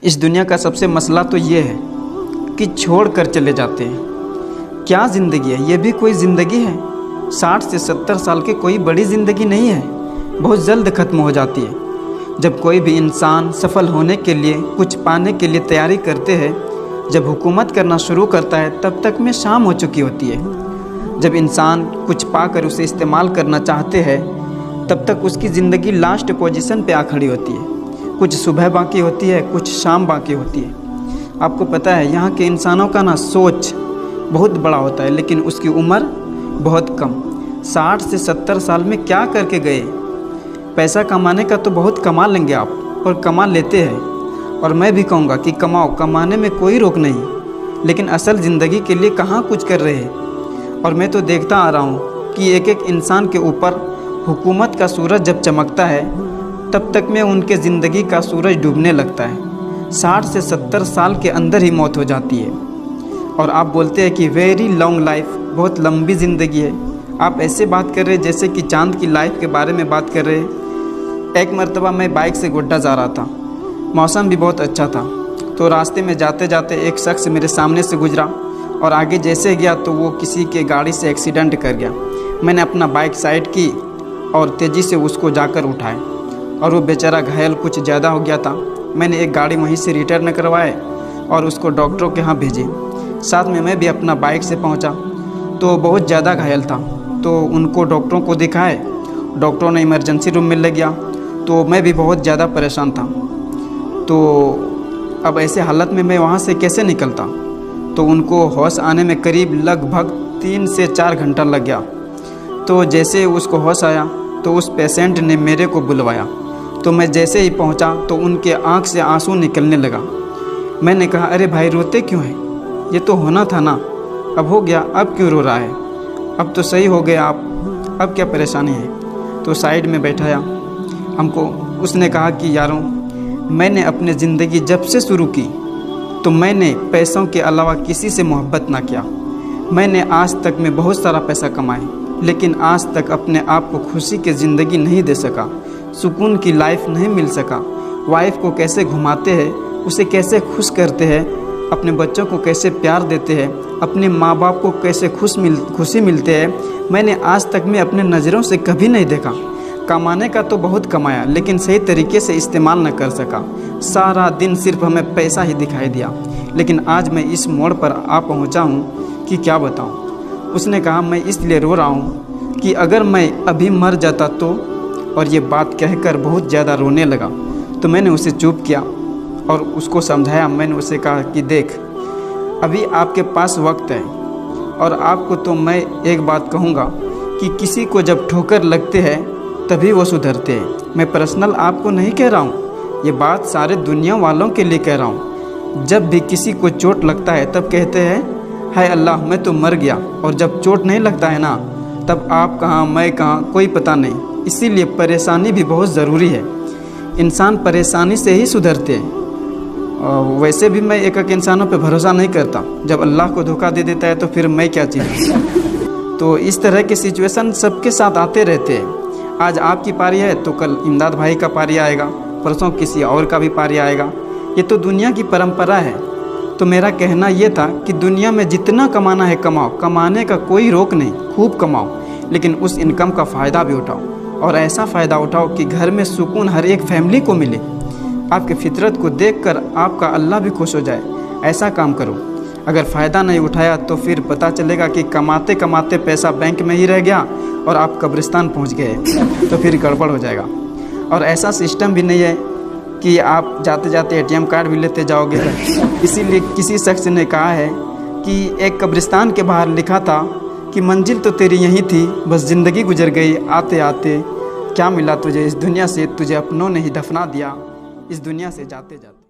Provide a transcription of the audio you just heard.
इस दुनिया का सबसे मसला तो ये है कि छोड़ कर चले जाते हैं। क्या ज़िंदगी है? ये भी कोई ज़िंदगी है? 60 से 70 साल की कोई बड़ी ज़िंदगी नहीं है, बहुत जल्द ख़त्म हो जाती है। जब कोई भी इंसान सफल होने के लिए, कुछ पाने के लिए तैयारी करते हैं, जब हुकूमत करना शुरू करता है, तब तक में शाम हो चुकी होती है। जब इंसान कुछ पाकर उसे इस्तेमाल करना चाहते हैं, तब तक उसकी ज़िंदगी लास्ट पोजीशन पे आ खड़ी होती है। कुछ सुबह बाकी होती है, कुछ शाम बाकी होती है। आपको पता है यहाँ के इंसानों का ना सोच बहुत बड़ा होता है, लेकिन उसकी उम्र बहुत कम। 60 से 70 साल में क्या करके गए? पैसा कमाने का तो बहुत कमा लेंगे आप, और कमा लेते हैं। और मैं भी कहूँगा कि कमाओ, कमाने में कोई रोक नहीं, लेकिन असल ज़िंदगी के लिए कहाँ कुछ कर रहे हैं। और मैं तो देखता आ रहा हूँ कि एक एक इंसान के ऊपर हुकूमत का सूरज जब चमकता है, तब तक में उनके ज़िंदगी का सूरज डूबने लगता है। 60 से 70 साल के अंदर ही मौत हो जाती है। और आप बोलते हैं कि वेरी लॉन्ग लाइफ, बहुत लंबी ज़िंदगी है। आप ऐसे बात कर रहे हैं जैसे कि चांद की लाइफ के बारे में बात कर रहे हैं। एक मरतबा मैं बाइक से गोड्डा जा रहा था, मौसम भी बहुत अच्छा था। तो रास्ते में जाते जाते एक शख्स मेरे सामने से गुजरा, और आगे जैसे गया तो वो किसी के गाड़ी से एक्सीडेंट कर गया। मैंने अपना बाइक साइड की और तेज़ी से उसको जाकर उठाए, और वो बेचारा घायल कुछ ज़्यादा हो गया था। मैंने एक गाड़ी वहीं से रिटर्न करवाए और उसको डॉक्टरों के यहाँ भेजी। साथ में मैं भी अपना बाइक से पहुँचा, तो बहुत ज़्यादा घायल था। तो उनको डॉक्टरों को दिखाए, डॉक्टरों ने इमरजेंसी रूम में ले गया। तो मैं भी बहुत ज़्यादा परेशान था। तो अब ऐसे हालत में मैं वहाँ से कैसे निकलता? तो उनको होश आने में करीब लगभग 3 से 4 घंटा लग गया। तो जैसे उसको होश आया तो उस पेशेंट ने मेरे को बुलवाया। तो मैं जैसे ही पहुंचा तो उनके आंख से आंसू निकलने लगा। मैंने कहा, अरे भाई रोते क्यों हैं? ये तो होना था ना, अब हो गया, अब क्यों रो रहा है? अब तो सही हो गया आप, अब क्या परेशानी है? तो साइड में बैठाया हमको। उसने कहा कि यारों, मैंने अपनी ज़िंदगी जब से शुरू की तो मैंने पैसों के अलावा किसी से मोहब्बत ना किया। मैंने आज तक में बहुत सारा पैसा कमाए, लेकिन आज तक अपने आप को खुशी की ज़िंदगी नहीं दे सका, सुकून की लाइफ नहीं मिल सका। वाइफ को कैसे घुमाते हैं, उसे कैसे खुश करते हैं, अपने बच्चों को कैसे प्यार देते हैं, अपने माँ बाप को कैसे खुशी मिलते हैं, मैंने आज तक में अपने नज़रों से कभी नहीं देखा। कमाने का तो बहुत कमाया, लेकिन सही तरीके से इस्तेमाल न कर सका। सारा दिन सिर्फ हमें पैसा ही दिखाई दिया। लेकिन आज मैं इस मोड़ पर आ पहुँचा हूँ कि क्या बताऊँ। उसने कहा, मैं इसलिए रो रहा हूँ कि अगर मैं अभी मर जाता तो। और ये बात कहकर बहुत ज़्यादा रोने लगा। तो मैंने उसे चुप किया और उसको समझाया। मैंने उसे कहा कि देख, अभी आपके पास वक्त है, और आपको तो मैं एक बात कहूँगा कि किसी को जब ठोकर लगते हैं तभी वो सुधरते हैं। मैं पर्सनल आपको नहीं कह रहा हूँ, ये बात सारे दुनिया वालों के लिए कह रहा हूँ। जब भी किसी को चोट लगता है तब कहते हैं, हाय अल्लाह, मैं तो मर गया। और जब चोट नहीं लगता है ना, तब आप कहाँ, मैं कहाँ, कोई पता नहीं। इसीलिए परेशानी भी बहुत ज़रूरी है। इंसान परेशानी से ही सुधरते हैं। वैसे भी मैं एक एक इंसानों पे भरोसा नहीं करता। जब अल्लाह को धोखा दे देता है तो फिर मैं क्या चीज़। तो इस तरह के सिचुएशन सबके साथ आते रहते हैं। आज आपकी पारी है तो कल इमदाद भाई का पारी आएगा, परसों किसी और का भी पारी आएगा। ये तो दुनिया की परंपरा है। तो मेरा कहना ये था कि दुनिया में जितना कमाना है कमाओ, कमाने का कोई रोक नहीं, खूब कमाओ, लेकिन उस इनकम का फ़ायदा भी उठाओ। और ऐसा फ़ायदा उठाओ कि घर में सुकून हर एक फैमिली को मिले। आपके फितरत को देखकर आपका अल्लाह भी खुश हो जाए, ऐसा काम करो। अगर फ़ायदा नहीं उठाया तो फिर पता चलेगा कि कमाते कमाते पैसा बैंक में ही रह गया और आप कब्रिस्तान पहुंच गए, तो फिर गड़बड़ हो जाएगा। और ऐसा सिस्टम भी नहीं है कि आप जाते जाते ATM कार्ड भी लेते जाओगे। इसीलिए किसी शख्स ने कहा है कि एक कब्रिस्तान के बाहर लिखा था कि मंजिल तो तेरी यहीं थी, बस ज़िंदगी गुजर गई आते आते। क्या मिला तुझे इस दुनिया से? तुझे अपनों ने ही दफना दिया इस दुनिया से जाते जाते।